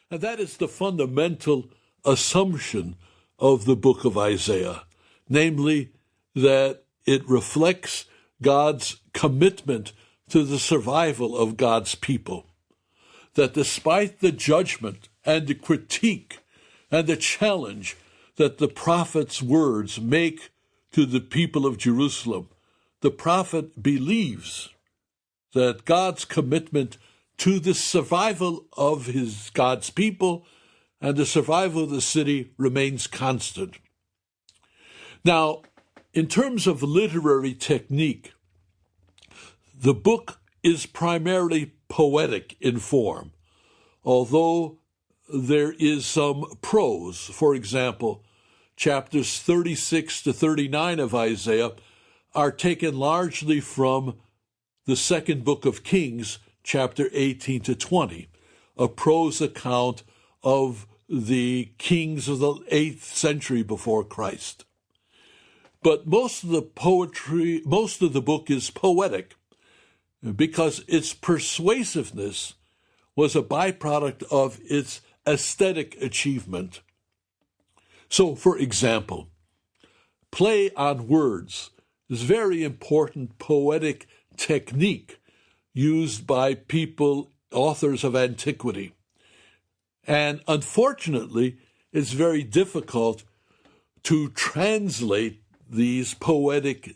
And that is the fundamental assumption of the book of Isaiah, namely that it reflects God's commitment to the survival of God's people. That despite the judgment and the critique and the challenge that the prophet's words make to the people of Jerusalem, the prophet believes that God's commitment to the survival of God's people and the survival of the city remains constant. Now, in terms of literary technique, the book is primarily poetic in form, although there is some prose. For example, chapters 36 to 39 of Isaiah are taken largely from the second book of Kings, chapter 18 to 20, a prose account of the kings of the 8th century before Christ. But most of the book is poetic because its persuasiveness was a byproduct of its aesthetic achievement. So, for example, play on words is very important poetic technique used by authors of antiquity. And unfortunately, it's very difficult to translate these poetic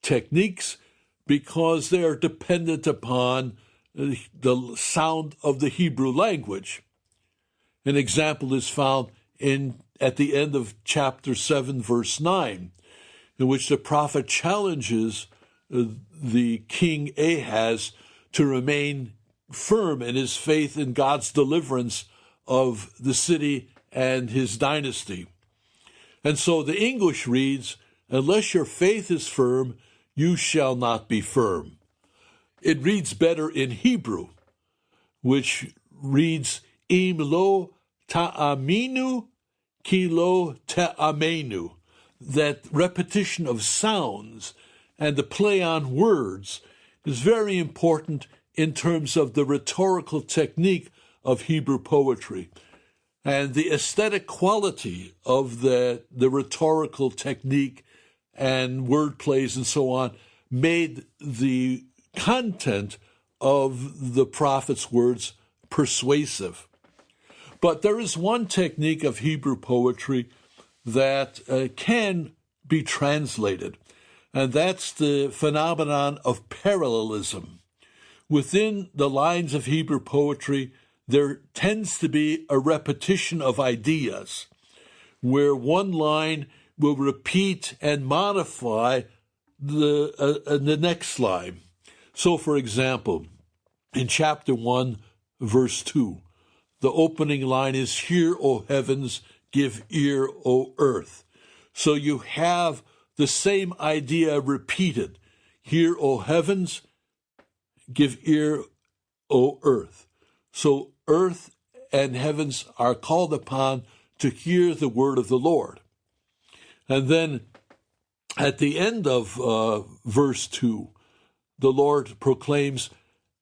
techniques because they are dependent upon the sound of the Hebrew language. An example is found at the end of chapter 7, verse 9, in which the prophet challenges the king Ahaz to remain firm in his faith in God's deliverance of the city and his dynasty. And so the English reads, "Unless your faith is firm, you shall not be firm." It reads better in Hebrew, which reads, "Im lo ta'aminu ki lo ta'amenu." That repetition of sounds and the play on words is very important in terms of the rhetorical technique of Hebrew poetry. And the aesthetic quality of the rhetorical technique and word plays and so on made the content of the prophet's words persuasive. But there is one technique of Hebrew poetry that can be translated, and that's the phenomenon of parallelism. Within the lines of Hebrew poetry, there tends to be a repetition of ideas, where one line will repeat and modify the next line. So, for example, in chapter 1, verse 2, the opening line is, "Hear, O heavens, give ear, O earth." So you have the same idea repeated. "Hear, O heavens, give ear, O earth." So earth and heavens are called upon to hear the word of the Lord. And then at the end of verse 2, the Lord proclaims,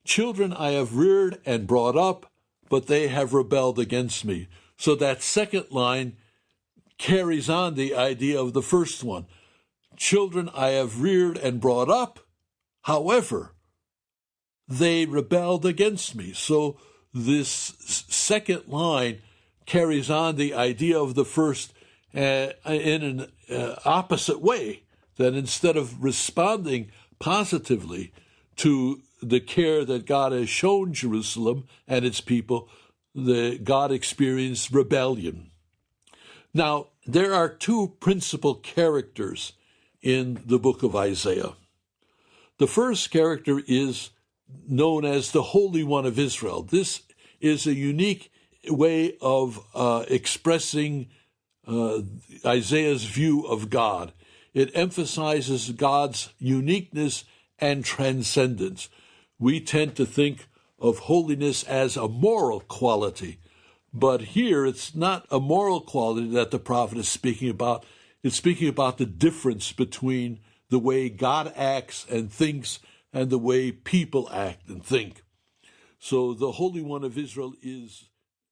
"Children I have reared and brought up, but they have rebelled against me." So that second line carries on the idea of the first one. Children I have reared and brought up, however, they rebelled against me. So this second line carries on the idea of the first in an opposite way, that instead of responding positively to the care that God has shown Jerusalem and its people, God experienced rebellion. Now, there are two principal characters in the book of Isaiah. The first character is known as the Holy One of Israel. This is a unique way of expressing Isaiah's view of God. It emphasizes God's uniqueness and transcendence. We tend to think of holiness as a moral quality, but here it's not a moral quality that the prophet is speaking about. It's speaking about the difference between the way God acts and thinks and the way people act and think. So the Holy One of Israel is